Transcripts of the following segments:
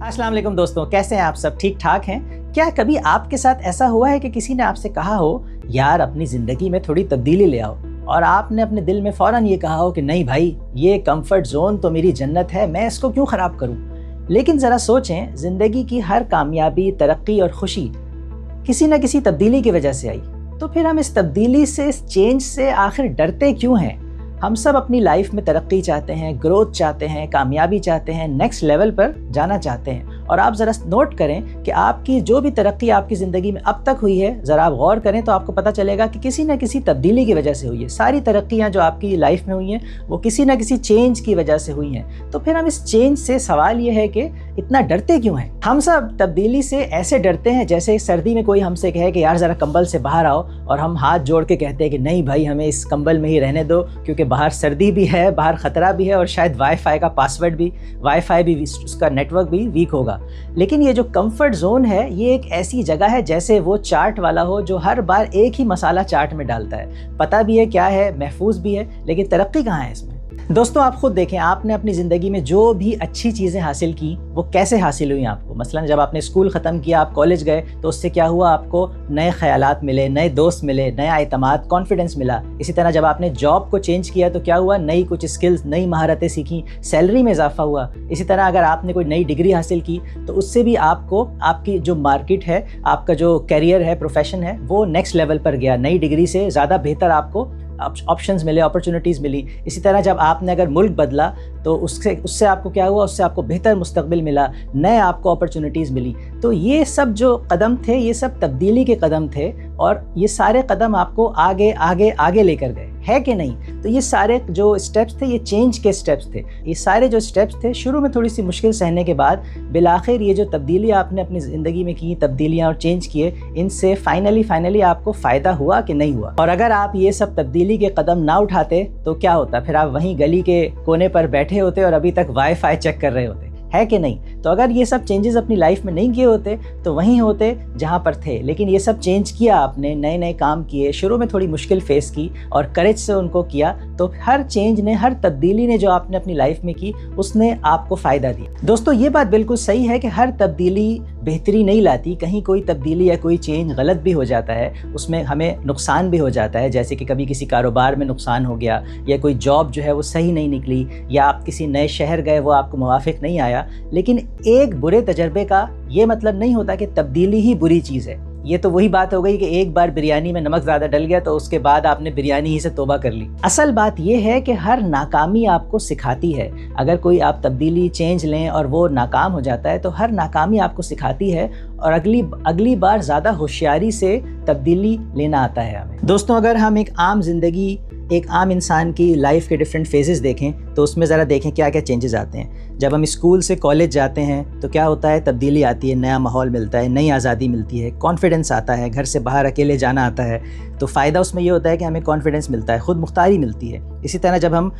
अस्सलाम वालेकुम दोस्तों, कैसे हैं आप सब? ठीक ठाक हैं? क्या कभी आपके साथ ऐसा हुआ है कि किसी ने आपसे कहा हो यार अपनी ज़िंदगी में थोड़ी तब्दीली ले आओ, और आपने अपने दिल में फ़ौरन ये कहा हो कि नहीं भाई, ये कंफर्ट जोन तो मेरी जन्नत है, मैं इसको क्यों ख़राब करूं? लेकिन ज़रा सोचें, ज़िंदगी की हर कामयाबी, तरक्की और खुशी किसी न किसी तब्दीली की वजह से आई। तो फिर हम इस तब्दीली से, इस चेंज से आखिर डरते क्यों हैं? हम सब अपनी लाइफ में तरक्की चाहते हैं, ग्रोथ चाहते हैं, कामयाबी चाहते हैं, नेक्स्ट लेवल पर जाना चाहते हैं। और आप ज़रा नोट करें कि आपकी जो भी तरक्की आपकी ज़िंदगी में अब तक हुई है, ज़रा आप गौर करें तो आपको पता चलेगा कि किसी न किसी तब्दीली की वजह से हुई है। सारी तरक्कियाँ जो आपकी लाइफ में हुई हैं वो किसी न किसी चेंज की वजह से हुई हैं। तो फिर हम इस चेंज से, सवाल ये है कि इतना डरते क्यों हैं? हम सब तब्दीली से ऐसे डरते हैं जैसे सर्दी में कोई हमसे कहे कि यार ज़रा कंबल से बाहर आओ, और हम हाथ जोड़ के कहते हैं कि नहीं भाई, हमें इस कंबल में ही रहने दो, क्योंकि बाहर सर्दी भी है, बाहर ख़तरा भी है, और शायद वाईफाई का पासवर्ड भी, वाईफाई भी, उसका नेटवर्क भी वीक होगा। लेकिन ये जो कंफर्ट जोन है, ये एक ऐसी जगह है जैसे वो चाट वाला हो जो हर बार एक ही मसाला चाट में डालता है। पता भी है क्या है, महफूज भी है, लेकिन तरक्की कहाँ है इसमें? दोस्तों आप खुद देखें, आपने अपनी ज़िंदगी में जो भी अच्छी चीज़ें हासिल की वो कैसे हासिल हुई आपको? मसलन जब आपने स्कूल ख़त्म किया, आप कॉलेज गए, तो उससे क्या हुआ? आपको नए ख़यालात मिले, नए दोस्त मिले, नया एतमाद, कॉन्फिडेंस मिला। इसी तरह जब आपने जॉब को चेंज किया तो क्या हुआ? नई कुछ स्किल्स, नई महारतें सीखी, सैलरी में इजाफा हुआ। इसी तरह अगर आपने कोई नई डिग्री हासिल की तो उससे भी आपको, आपकी जो मार्केट है, आपका जो कैरियर है, प्रोफेशन है, वो नेक्स्ट लेवल पर गया। नई डिग्री से ज़्यादा बेहतर आपको ऑप्शंस मिले, अपॉर्चुनिटीज़ मिली। इसी तरह जब आपने अगर मुल्क बदला तो उससे आपको क्या हुआ? उससे आपको बेहतर मुस्तकबिल मिला, नए आपको अपॉर्चुनिटीज़ मिली। तो ये सब जो कदम थे, ये सब तब्दीली के कदम थे, और ये सारे कदम आपको आगे आगे आगे लेकर गए, है कि नहीं? तो ये सारे जो स्टेप्स थे, ये चेंज के स्टेप्स थे। ये सारे जो स्टेप्स थे, शुरू में थोड़ी सी मुश्किल सहने के बाद बिलाखिर ये जो तब्दीली आपने अपनी ज़िंदगी में की, तब्दीलियाँ और चेंज किए, इनसे फाइनली आपको फ़ायदा हुआ कि नहीं हुआ? और अगर आप ये सब तब्दीली के कदम ना उठाते तो क्या होता? फिर आप वहीं गली के कोने पर बैठे होते और अभी तक वाईफाई चेक कर रहे होते, है कि नहीं? तो अगर ये सब चेंजेस अपनी लाइफ में नहीं किए होते तो वहीं होते जहाँ पर थे। लेकिन ये सब चेंज किया आपने, नए नए काम किए, शुरू में थोड़ी मुश्किल फेस की और करेज से उनको किया, तो हर चेंज ने, हर तब्दीली ने जो आपने अपनी लाइफ में की, उसने आपको फ़ायदा दिया। दोस्तों ये बात बिल्कुल सही है कि हर तब्दीली बेहतरी नहीं लाती। कहीं कोई तब्दीली या कोई चेंज गलत भी हो जाता है, उसमें हमें नुकसान भी हो जाता है। जैसे कि कभी किसी कारोबार में नुकसान हो गया, या कोई जॉब जो है वो सही नहीं निकली, या आप किसी नए शहर गए, वो आपको मुवाफिक नहीं आया। लेकिन एक बुरे तजर्बे का ये मतलब नहीं होता कि तब्दीली ही बुरी चीज़ है। ये तो वही बात हो गई कि एक बार बिरयानी में नमक ज़्यादा डल गया तो उसके बाद आपने बिरयानी ही से तौबा कर ली। असल बात ये है कि हर नाकामी आपको सिखाती है। अगर कोई आप तब्दीली, चेंज लें और वो नाकाम हो जाता है तो हर नाकामी आपको सिखाती है, और अगली बार ज़्यादा होशियारी से तब्दीली लेना आता है हमें। दोस्तों अगर हम एक आम ज़िंदगी, एक आम इंसान की लाइफ के डिफरेंट फेजेस देखें तो उसमें ज़रा देखें क्या क्या चेंजेस आते हैं। जब हम स्कूल से कॉलेज जाते हैं तो क्या होता है? तब्दीली आती है, नया माहौल मिलता है, नई आज़ादी मिलती है, कॉन्फिडेंस आता है, घर से बाहर अकेले जाना आता है। तो फ़ायदा उसमें ये होता है कि हमें कॉन्फिडेंस मिलता है, ख़ुद मुख्तारी मिलती है। इसी तरह जब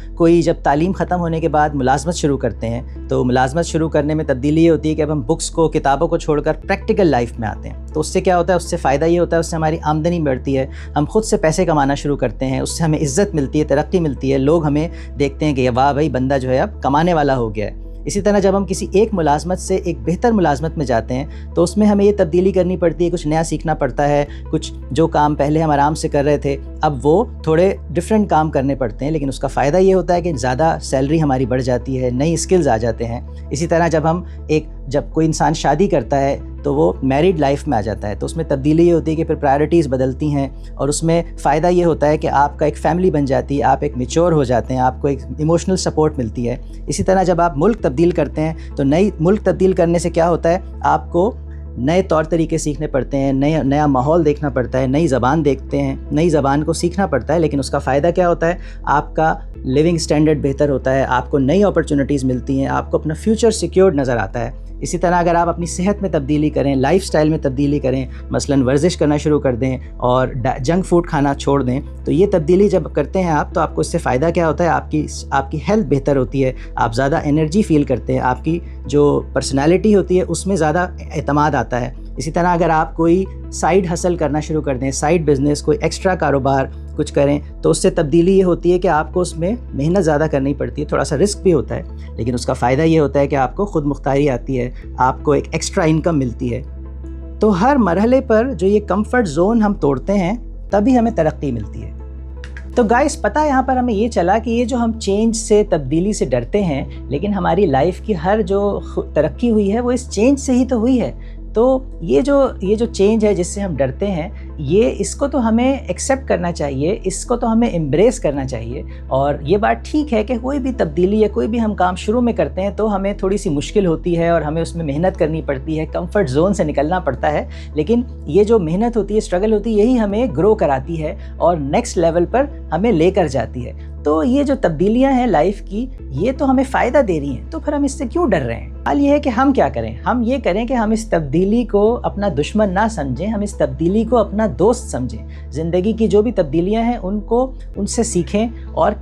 तालीम ख़त्म होने के बाद मुलाजमत शुरू करते हैं, तो मुलाजमत शुरू करने में तब्दीली ये होती है कि अब हम बुक्स को, किताबों को छोड़कर प्रैक्टिकल लाइफ में आते हैं। तो उससे क्या होता है? उससे फ़ायदा ये होता है, उससे हमारी आमदनी बढ़ती है, हम खुद से पैसे कमाना शुरू करते हैं, उससे हमें इज़्ज़त मिलती है, तरक्की मिलती है, लोग हमें देखते हैं कि वाह भाई, बंदा जो है अब कमाने वाला हो गया है। इसी तरह जब हम किसी एक मुलाजमत से एक बेहतर मुलाजमत में जाते हैं तो उसमें हमें ये तब्दीली करनी पड़ती है, कुछ नया सीखना पड़ता है, कुछ जो काम पहले हम आराम से कर रहे थे अब वो थोड़े डिफरेंट काम करने पड़ते हैं। लेकिन उसका फ़ायदा ये होता है कि ज़्यादा सैलरी हमारी बढ़ जाती है, नई स्किल्स आ जाते हैं। इसी तरह जब कोई इंसान शादी करता है तो वो मैरिड लाइफ में आ जाता है, तो उसमें तब्दीली ये होती है कि फिर प्रायोरिटीज़ बदलती हैं, और उसमें फ़ायदा ये होता है कि आपका एक फ़ैमिली बन जाती है, आप एक मैच्योर हो जाते हैं, आपको एक इमोशनल सपोर्ट मिलती है। इसी तरह जब आप मुल्क तब्दील करते हैं तो नई मुल्क तब्दील करने से क्या होता है? आपको नए तौर तरीके सीखने पड़ते हैं, नया माहौल देखना पड़ता है, नई ज़बान देखते हैं, नई ज़बान को सीखना पड़ता है। लेकिन उसका फ़ायदा क्या होता है? आपका लिविंग स्टैंडर्ड बेहतर होता है, आपको नई अपॉर्चुनिटीज़ मिलती हैं, आपको अपना फ्यूचर सिक्योर्ड नज़र आता है। इसी तरह अगर आप अपनी सेहत में तब्दीली करें, लाइफ़स्टाइल में तब्दीली करें, मसलन वर्जिश करना शुरू कर दें और जंक फूड खाना छोड़ दें, तो ये तब्दीली जब करते हैं आप, तो आपको इससे फ़ायदा क्या होता है? आपकी हेल्थ बेहतर होती है, आप ज़्यादा एनर्जी फ़ील करते हैं, आपकी जो पर्सनैलिटी होती है उसमें ज़्यादा एतमाद आता है। इसी तरह अगर आप कोई साइड हसल करना शुरू कर दें, साइड बिज़नेस, कोई एक्स्ट्रा कारोबार, कुछ करें, तो उससे तब्दीली ये होती है कि आपको उसमें मेहनत ज़्यादा करनी पड़ती है, थोड़ा सा रिस्क भी होता है, लेकिन उसका फ़ायदा ये होता है कि आपको खुद मुख्तारी आती है, आपको एक एक्स्ट्रा इनकम मिलती है। तो हर मरहले पर जो ये कंफर्ट जोन हम तोड़ते हैं तभी हमें तरक्की मिलती है। तो गाइस, पता है यहाँ पर हमें ये चला कि ये जो हम चेंज से, तब्दीली से डरते हैं, लेकिन हमारी लाइफ की हर जो तरक्की हुई है वो इस चेंज से ही तो हुई है। तो ये जो चेंज है जिससे हम डरते हैं, इसको तो हमें एक्सेप्ट करना चाहिए, इसको तो हमें एम्ब्रेस करना चाहिए। और ये बात ठीक है कि कोई भी तब्दीली या कोई भी हम काम शुरू में करते हैं तो हमें थोड़ी सी मुश्किल होती है और हमें उसमें मेहनत करनी पड़ती है, कंफर्ट जोन से निकलना पड़ता है, लेकिन ये जो मेहनत होती है, स्ट्रगल होती है, यही हमें ग्रो कराती है और नेक्स्ट लेवल पर हमें लेकर जाती है। तो ये जो तब्दीलियां हैं लाइफ की, ये तो हमें फ़ायदा दे रही हैं, तो फिर हम इससे क्यों डर रहे हैं? हाल ये है कि हम क्या करें, हम ये करें कि हम इस तब्दीली को अपना दुश्मन ना समझें, हम इस तब्दीली को अपना दोस्त समझें। ज़िंदगी की जो भी तब्दीलियां हैं उनसे सीखें और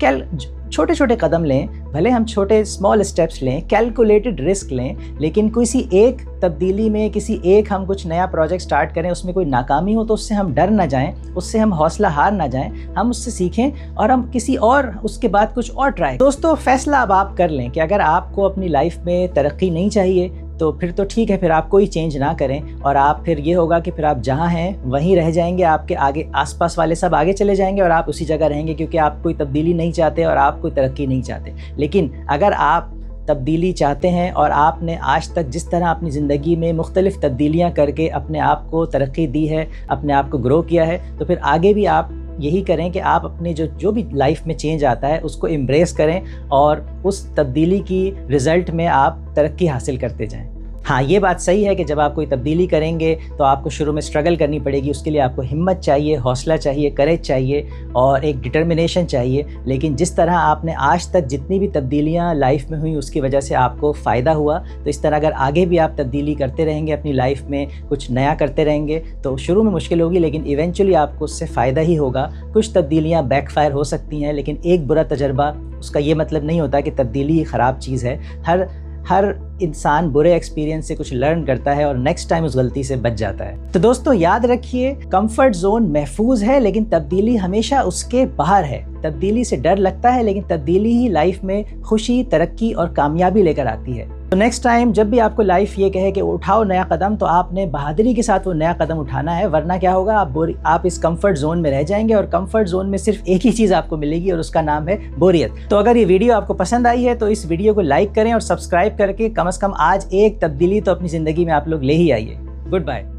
छोटे छोटे कदम लें, भले हम छोटे स्मॉल स्टेप्स लें, कैलकुलेटेड रिस्क लें, लेकिन किसी एक तब्दीली में, किसी एक हम कुछ नया प्रोजेक्ट स्टार्ट करें, उसमें कोई नाकामी हो तो उससे हम डर ना जाएं, उससे हम हौसला हार ना जाएं, हम उससे सीखें और हम किसी और उसके बाद कुछ और ट्राई। दोस्तों, फैसला अब आप कर लें कि अगर आपको अपनी लाइफ में तरक्की नहीं चाहिए तो फिर तो ठीक है, फिर आप कोई चेंज ना करें और आप फिर ये होगा कि फिर आप जहाँ हैं वहीं रह जाएंगे, आपके आगे आसपास वाले सब आगे चले जाएंगे और आप उसी जगह रहेंगे, क्योंकि आप कोई तब्दीली नहीं चाहते और आप कोई तरक्की नहीं चाहते। लेकिन अगर आप तब्दीली चाहते हैं और आपने आज तक जिस तरह अपनी ज़िंदगी में मुख्तलिफ़ तब्दीलियाँ करके अपने आप को तरक्की दी है, अपने आप को ग्रो किया है, तो फिर आगे भी आप यही करें कि आप अपने जो भी लाइफ में चेंज आता है उसको एम्ब्रेस करें और उस तब्दीली की रिज़ल्ट में आप तरक्की हासिल करते जाएं। हाँ, ये बात सही है कि जब आप कोई तब्दीली करेंगे तो आपको शुरू में स्ट्रगल करनी पड़ेगी, उसके लिए आपको हिम्मत चाहिए, हौसला चाहिए, करेज चाहिए और एक डिटर्मिनेशन चाहिए। लेकिन जिस तरह आपने आज तक जितनी भी तब्दीलियाँ लाइफ में हुई उसकी वजह से आपको फ़ायदा हुआ, तो इस तरह अगर आगे भी आप तब्दीली करते रहेंगे, अपनी लाइफ में कुछ नया करते रहेंगे, तो शुरू में मुश्किल होगी लेकिन इवेंचुअली आपको उससे फ़ायदा ही होगा। कुछ तब्दीलियाँ बैकफायर हो सकती हैं, लेकिन एक बुरा तजर्बा उसका ये मतलब नहीं होता कि तब्दीली ही ख़राब चीज़ है। हर इंसान बुरे एक्सपीरियंस से कुछ लर्न करता है और नेक्स्ट टाइम उस गलती से बच जाता है। तो दोस्तों, याद रखिए, कंफर्ट जोन महफूज है लेकिन तब्दीली हमेशा उसके बाहर है। तब्दीली से डर लगता है लेकिन तब्दीली ही लाइफ में खुशी, तरक्की और कामयाबी लेकर आती है। तो नेक्स्ट टाइम जब भी आपको लाइफ ये कहे कि उठाओ नया कदम, तो आपने बहादुरी के साथ वो नया कदम उठाना है, वरना क्या होगा, आप इस कंफर्ट जोन में रह जाएंगे और कंफर्ट जोन में सिर्फ एक ही चीज़ आपको मिलेगी और उसका नाम है बोरियत। तो अगर ये वीडियो आपको पसंद आई है तो इस वीडियो को लाइक करें और सब्सक्राइब करके कम से कम आज एक तब्दीली तो अपनी ज़िंदगी में आप लोग ले ही आइए। Good bye.